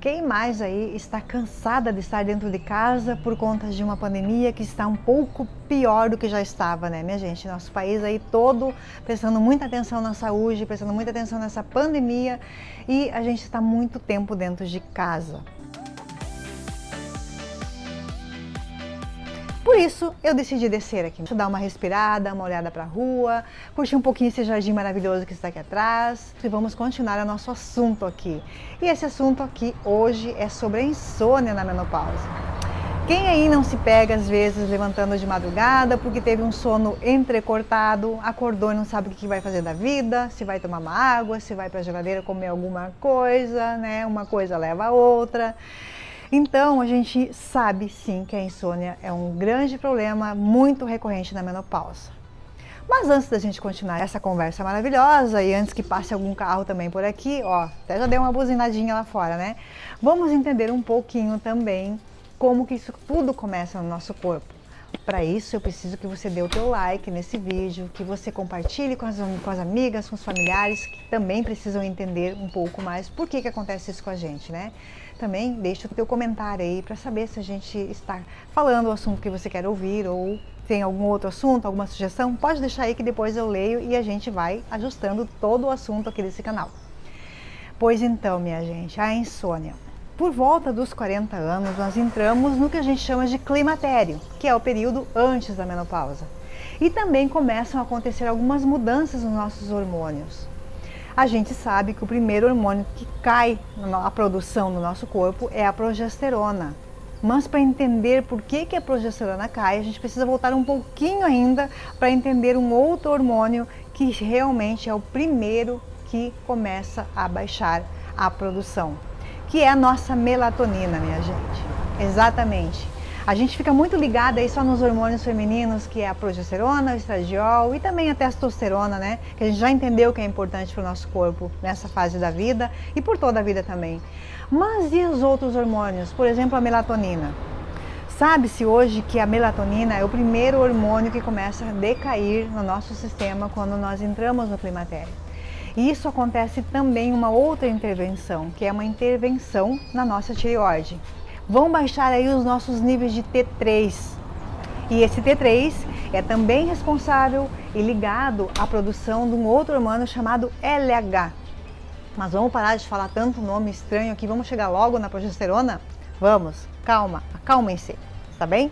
Quem mais aí está cansada de estar dentro de casa por conta de uma pandemia que está um pouco pior do que já estava, né, minha gente? Nosso país aí todo prestando muita atenção na saúde, prestando muita atenção nessa pandemia e a gente está muito tempo dentro de casa. Por isso, eu decidi descer aqui, dar uma respirada, uma olhada para a rua, curtir um pouquinho esse jardim maravilhoso que está aqui atrás e vamos continuar o nosso assunto aqui. E esse assunto aqui hoje é sobre a insônia na menopausa. Quem aí não se pega às vezes levantando de madrugada porque teve um sono entrecortado, acordou e não sabe o que vai fazer da vida, se vai tomar uma água, se vai para a geladeira comer alguma coisa, né? Uma coisa leva a outra. Então, a gente sabe sim que a insônia é um grande problema muito recorrente na menopausa. Mas antes da gente continuar essa conversa maravilhosa e antes que passe algum carro também por aqui, ó, até já deu uma buzinadinha lá fora, né? Vamos entender um pouquinho também como que isso tudo começa no nosso corpo. Para isso, eu preciso que você dê o teu like nesse vídeo, que você compartilhe com as amigas, com os familiares que também precisam entender um pouco mais por que acontece isso com a gente, né? Também deixa o teu comentário aí para saber se a gente está falando o assunto que você quer ouvir ou tem algum outro assunto, alguma sugestão. Pode deixar aí que depois eu leio e a gente vai ajustando todo o assunto aqui desse canal. Pois então, minha gente, a insônia. Por volta dos 40 anos, nós entramos no que a gente chama de climatério, que é o período antes da menopausa. E também começam a acontecer algumas mudanças nos nossos hormônios. A gente sabe que o primeiro hormônio que cai na produção do nosso corpo é a progesterona. Mas para entender por que a progesterona cai, a gente precisa voltar um pouquinho ainda para entender um outro hormônio que realmente é o primeiro que começa a baixar a produção, que é a nossa melatonina, minha gente. Exatamente. A gente fica muito ligada aí só nos hormônios femininos, que é a progesterona, o estradiol e também a testosterona, né? Que a gente já entendeu que é importante para o nosso corpo nessa fase da vida e por toda a vida também. Mas e os outros hormônios? Por exemplo, a melatonina. Sabe-se hoje que a melatonina é o primeiro hormônio que começa a decair no nosso sistema quando nós entramos no climatério. E isso acontece também uma outra intervenção, que é uma intervenção na nossa tireoide. Vão baixar aí os nossos níveis de T3. E esse T3 é também responsável e ligado à produção de um outro hormônio chamado LH. Mas vamos parar de falar tanto nome estranho aqui, vamos chegar logo na progesterona? Vamos, calma, acalmem-se, tá bem?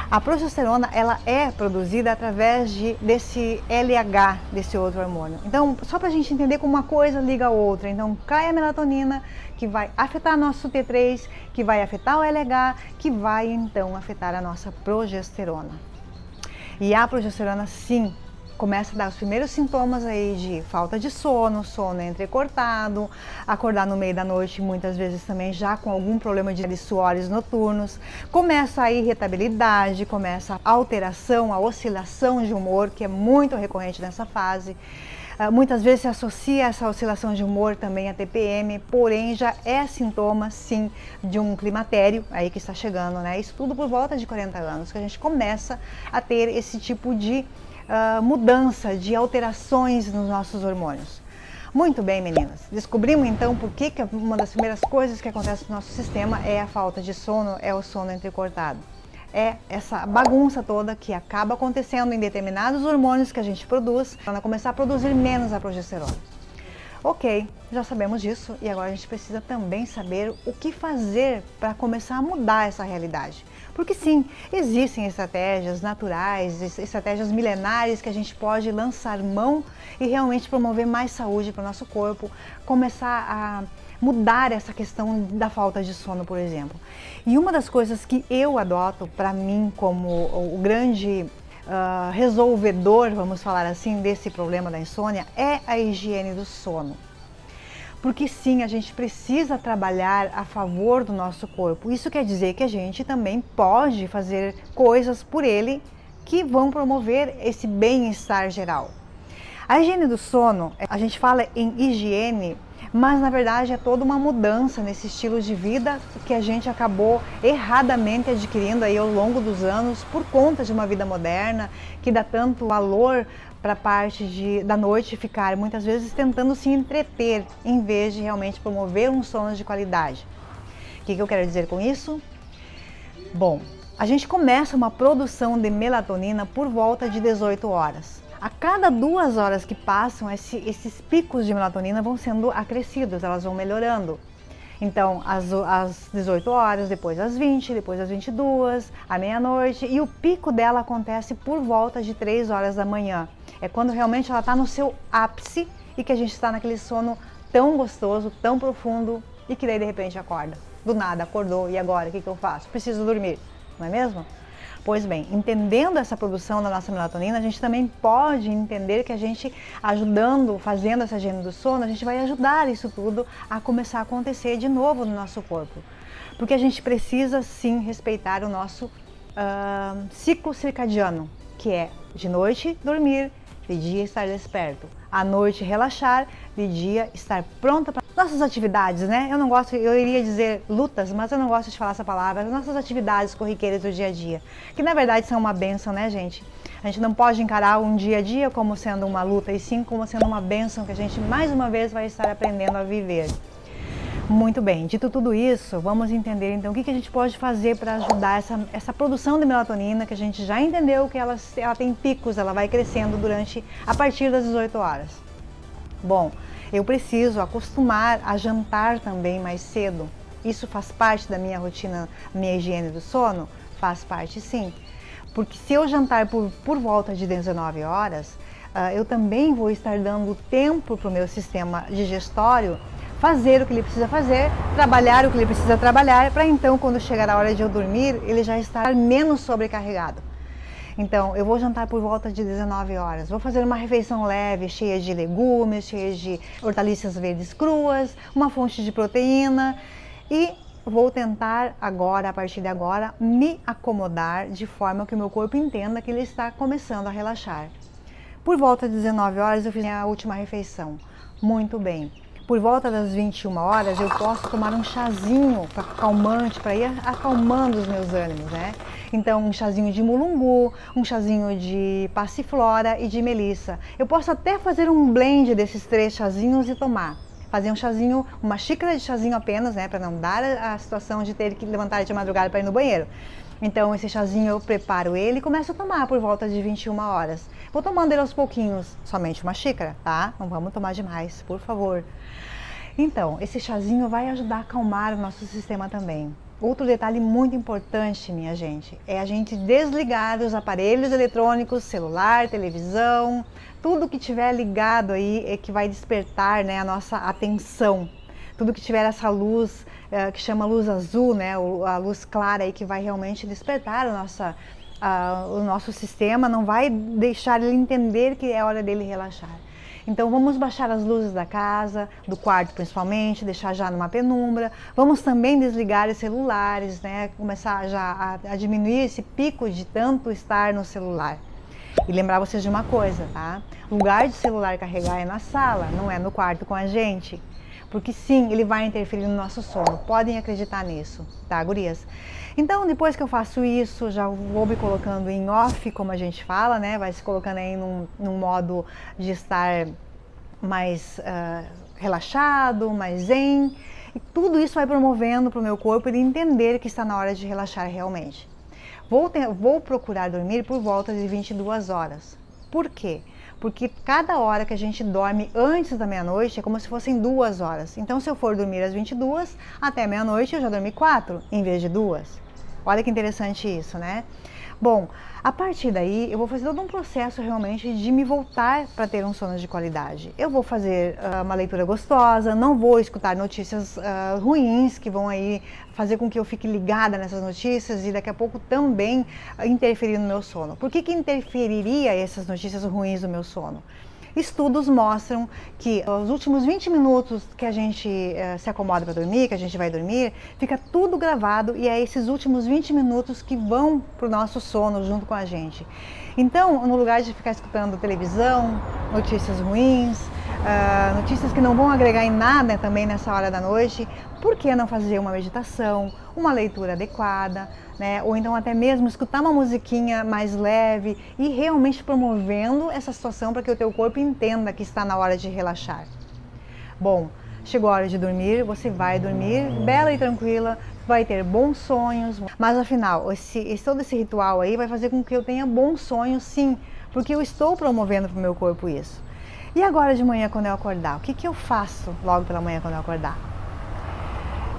A progesterona, ela é produzida através desse LH, desse outro hormônio. Então, só pra gente entender como uma coisa liga a outra. Então, cai a melatonina, que vai afetar nosso T3, que vai afetar o LH, que vai então afetar a nossa progesterona. E a progesterona, sim, começa a dar os primeiros sintomas aí de falta de sono, sono entrecortado, acordar no meio da noite, muitas vezes também já com algum problema de suores noturnos, começa a irritabilidade, começa a alteração, a oscilação de humor, que é muito recorrente nessa fase. Muitas vezes se associa essa oscilação de humor também a TPM, porém já é sintoma, sim, de um climatério aí que está chegando, né? Isso tudo por volta de 40 anos, que a gente começa a ter esse tipo de mudança, de alterações nos nossos hormônios. Muito bem, meninas. Descobrimos então por que uma das primeiras coisas que acontece no nosso sistema é a falta de sono, é o sono entrecortado. É essa bagunça toda que acaba acontecendo em determinados hormônios que a gente produz, para começar a produzir menos a progesterona. Ok, já sabemos disso e agora a gente precisa também saber o que fazer para começar a mudar essa realidade. Porque sim, existem estratégias naturais, estratégias milenares que a gente pode lançar mão e realmente promover mais saúde para o nosso corpo, começar a mudar essa questão da falta de sono, por exemplo. E uma das coisas que eu adoto para mim como o grande resolvedor, vamos falar assim, desse problema da insônia é a higiene do sono. Porque sim, a gente precisa trabalhar a favor do nosso corpo. Isso quer dizer que a gente também pode fazer coisas por ele que vão promover esse bem-estar geral. A higiene do sono, a gente fala em higiene, mas na verdade é toda uma mudança nesse estilo de vida que a gente acabou erradamente adquirindo aí ao longo dos anos por conta de uma vida moderna que dá tanto valor para a parte da noite ficar muitas vezes tentando se entreter em vez de realmente promover um sono de qualidade. O que eu quero dizer com isso? Bom, a gente começa uma produção de melatonina por volta de 18 horas. A cada 2 horas que passam, esses picos de melatonina vão sendo acrescidos, elas vão melhorando. Então, às 18 horas, depois às 20, depois às 22, à meia-noite, e o pico dela acontece por volta de 3 horas da manhã. É quando realmente ela está no seu ápice e que a gente está naquele sono tão gostoso, tão profundo, e que daí de repente acorda. Do nada, acordou, e agora, o que eu faço? Preciso dormir, não é mesmo? Pois bem, entendendo essa produção da nossa melatonina, a gente também pode entender que a gente ajudando, fazendo essa higiene do sono, a gente vai ajudar isso tudo a começar a acontecer de novo no nosso corpo. Porque a gente precisa sim respeitar o nosso ciclo circadiano, que é de noite dormir, de dia estar desperto, à noite relaxar, de dia estar pronta para nossas atividades, né? Eu não gosto, eu iria dizer lutas, mas eu não gosto de falar essa palavra, as nossas atividades corriqueiras do dia a dia, que na verdade são uma bênção, né, gente? A gente não pode encarar um dia a dia como sendo uma luta, e sim como sendo uma bênção que a gente mais uma vez vai estar aprendendo a viver. Muito bem, dito tudo isso, vamos entender então o que a gente pode fazer para ajudar essa produção de melatonina, que a gente já entendeu que ela tem picos, ela vai crescendo a partir das 18 horas. Bom, eu preciso acostumar a jantar também mais cedo. Isso faz parte da minha rotina, minha higiene do sono? Faz parte sim. Porque se eu jantar por volta de 19 horas, eu também vou estar dando tempo para o meu sistema digestório fazer o que ele precisa fazer, trabalhar o que ele precisa trabalhar, para então, quando chegar a hora de eu dormir, ele já estar menos sobrecarregado. Então, eu vou jantar por volta de 19 horas, vou fazer uma refeição leve, cheia de legumes, cheia de hortaliças verdes cruas, uma fonte de proteína, e vou tentar agora, a partir de agora, me acomodar de forma que o meu corpo entenda que ele está começando a relaxar. Por volta de 19 horas eu fiz a última refeição. Muito bem. Por volta das 21 horas eu posso tomar um chazinho calmante para ir acalmando os meus ânimos, né? Então um chazinho de mulungu, um chazinho de passiflora e de melissa. Eu posso até fazer um blend desses 3 chazinhos e tomar. Fazer um chazinho, uma xícara de chazinho apenas, né? Para não dar a situação de ter que levantar de madrugada para ir no banheiro. Então esse chazinho eu preparo ele e começo a tomar por volta de 21 horas. Vou tomando ele aos pouquinhos, somente uma xícara, tá? Não vamos tomar demais, por favor. Então, esse chazinho vai ajudar a acalmar o nosso sistema também. Outro detalhe muito importante, minha gente, é a gente desligar os aparelhos eletrônicos, celular, televisão, tudo que tiver ligado aí é que vai despertar, né, a nossa atenção. Tudo que tiver essa luz, que chama luz azul, né, a luz clara aí que vai realmente despertar o nosso sistema, não vai deixar ele entender que é hora dele relaxar. Então vamos baixar as luzes da casa, do quarto principalmente, deixar já numa penumbra. Vamos também desligar os celulares, né? Começar já a diminuir esse pico de tanto estar no celular. E lembrar vocês de uma coisa, tá? O lugar de celular carregar é na sala, não é no quarto com a gente. Porque sim, ele vai interferir no nosso sono. Podem acreditar nisso, tá, gurias? Então, depois que eu faço isso, já vou me colocando em off, como a gente fala, né? Vai se colocando aí num modo de estar mais relaxado, mais zen. E tudo isso vai promovendo para o meu corpo ele entender que está na hora de relaxar realmente. Vou procurar dormir por volta de 22 horas. Por quê? Porque cada hora que a gente dorme antes da meia-noite é como se fossem 2 horas. Então, se eu for dormir às 22, até meia-noite eu já dormi 4 em vez de 2. Olha que interessante isso, né? Bom, a partir daí eu vou fazer todo um processo realmente de me voltar para ter um sono de qualidade. Eu vou fazer uma leitura gostosa, não vou escutar notícias ruins que vão aí fazer com que eu fique ligada nessas notícias e daqui a pouco também interferir no meu sono. Por que interferiria essas notícias ruins no meu sono? Estudos mostram que os últimos 20 minutos que a gente se acomoda para dormir, que a gente vai dormir, fica tudo gravado e é esses últimos 20 minutos que vão para o nosso sono junto com a gente. Então, no lugar de ficar escutando televisão, notícias ruins, notícias que não vão agregar em nada também nessa hora da noite, por que não fazer uma meditação, uma leitura adequada, né? Ou então até mesmo escutar uma musiquinha mais leve e realmente promovendo essa situação para que o teu corpo entenda que está na hora de relaxar. Bom, chegou a hora de dormir, você vai dormir bela e tranquila, vai ter bons sonhos, mas afinal, todo esse ritual aí vai fazer com que eu tenha bons sonhos, sim, porque eu estou promovendo para o meu corpo isso. E agora de manhã, quando eu acordar, o que eu faço logo pela manhã quando eu acordar?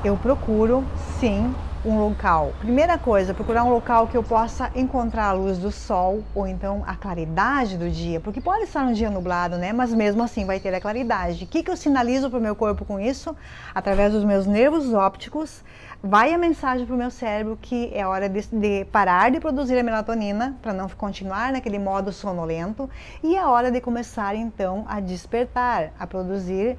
Eu procuro, sim, um local. Primeira coisa, procurar um local que eu possa encontrar a luz do sol ou então a claridade do dia, porque pode estar um dia nublado, né? Mas mesmo assim vai ter a claridade. O que eu sinalizo para o meu corpo com isso? Através dos meus nervos ópticos, vai a mensagem para o meu cérebro que é hora de parar de produzir a melatonina para não continuar naquele modo sonolento e é hora de começar então a despertar, a produzir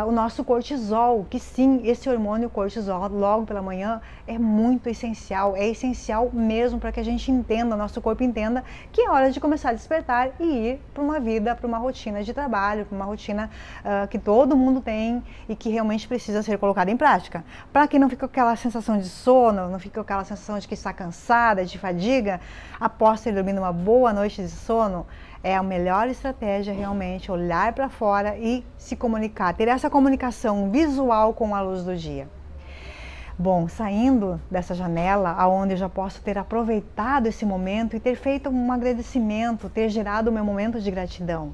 o nosso cortisol, que sim, esse hormônio cortisol logo pela manhã é muito essencial, é essencial mesmo para que a gente entenda, nosso corpo entenda que é hora de começar a despertar e ir para uma vida, para uma rotina de trabalho, para uma rotina que todo mundo tem e que realmente precisa ser colocada em prática. Para que não fique aquela sensação de sono, não fique aquela sensação de que está cansada, de fadiga, após ter dormido uma boa noite de sono, é a melhor estratégia realmente olhar para fora e se comunicar, ter essa comunicação visual com a luz do dia. Bom, saindo dessa janela, aonde eu já posso ter aproveitado esse momento e ter feito um agradecimento, ter gerado o meu momento de gratidão.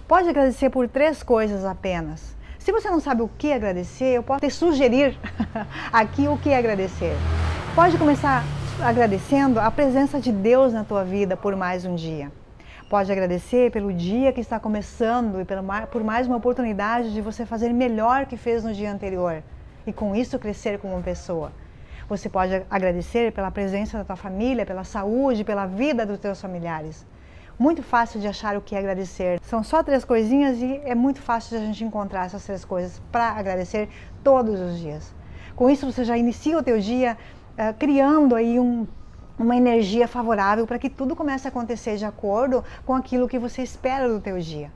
Pode agradecer por 3 coisas apenas. Se você não sabe o que agradecer, eu posso te sugerir aqui o que agradecer. Pode começar agradecendo a presença de Deus na tua vida por mais um dia. Pode agradecer pelo dia que está começando e por mais uma oportunidade de você fazer melhor que fez no dia anterior e com isso crescer como pessoa. Você pode agradecer pela presença da tua família, pela saúde, pela vida dos teus familiares. Muito fácil de achar o que agradecer. São só 3 coisinhas e é muito fácil de a gente encontrar essas 3 coisas para agradecer todos os dias. Com isso você já inicia o teu dia criando aí uma energia favorável para que tudo comece a acontecer de acordo com aquilo que você espera do teu dia.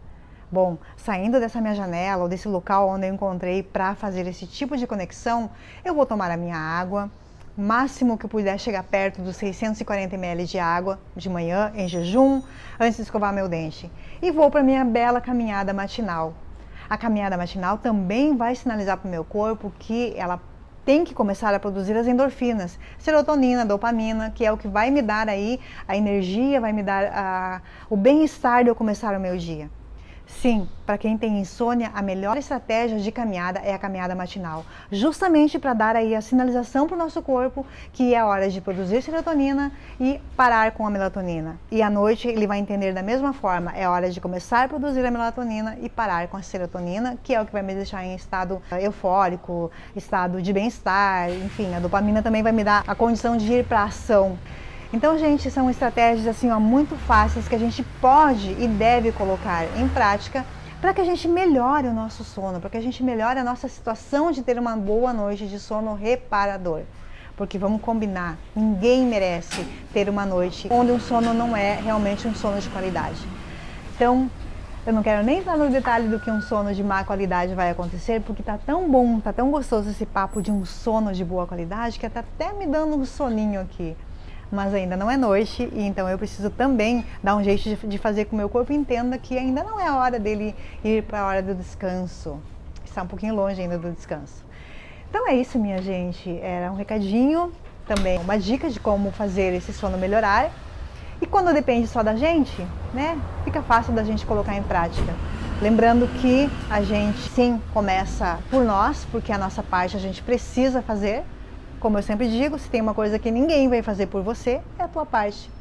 Bom, saindo dessa minha janela ou desse local onde eu encontrei para fazer esse tipo de conexão, eu vou tomar a minha água, o máximo que eu puder chegar perto dos 640 ml de água de manhã, em jejum, antes de escovar meu dente. E vou para a minha bela caminhada matinal. A caminhada matinal também vai sinalizar para o meu corpo que ela tem que começar a produzir as endorfinas, serotonina, dopamina, que é o que vai me dar aí a energia, vai me dar o bem-estar de eu começar o meu dia. Sim, para quem tem insônia, a melhor estratégia de caminhada é a caminhada matinal, justamente para dar aí a sinalização para o nosso corpo que é a hora de produzir serotonina e parar com a melatonina. E à noite ele vai entender da mesma forma, é hora de começar a produzir a melatonina e parar com a serotonina, que é o que vai me deixar em estado eufórico, estado de bem-estar, enfim, a dopamina também vai me dar a condição de ir para a ação. Então, gente, são estratégias assim, muito fáceis que a gente pode e deve colocar em prática para que a gente melhore o nosso sono, para que a gente melhore a nossa situação de ter uma boa noite de sono reparador. Porque vamos combinar, ninguém merece ter uma noite onde o sono não é realmente um sono de qualidade. Então, eu não quero nem entrar no detalhe do que um sono de má qualidade vai acontecer, porque tá tão bom, tá tão gostoso esse papo de um sono de boa qualidade que tá até me dando um soninho aqui. Mas ainda não é noite e então eu preciso também dar um jeito de fazer com que o meu corpo entenda que ainda não é a hora dele ir para a hora do descanso. Está um pouquinho longe ainda do descanso. Então é isso, minha gente. Era um recadinho, também uma dica de como fazer esse sono melhorar. E quando depende só da gente, né, fica fácil da gente colocar em prática. Lembrando que a gente sim começa por nós, porque a nossa parte a gente precisa fazer. Como eu sempre digo, se tem uma coisa que ninguém vai fazer por você, é a tua parte.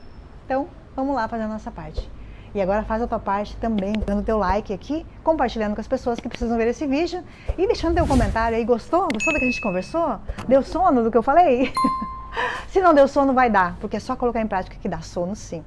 Então, vamos lá fazer a nossa parte. E agora faz a tua parte também, dando teu like aqui, compartilhando com as pessoas que precisam ver esse vídeo e deixando teu comentário aí. Gostou? Gostou do que a gente conversou? Deu sono do que eu falei? Se não deu sono, vai dar, porque é só colocar em prática que dá sono sim.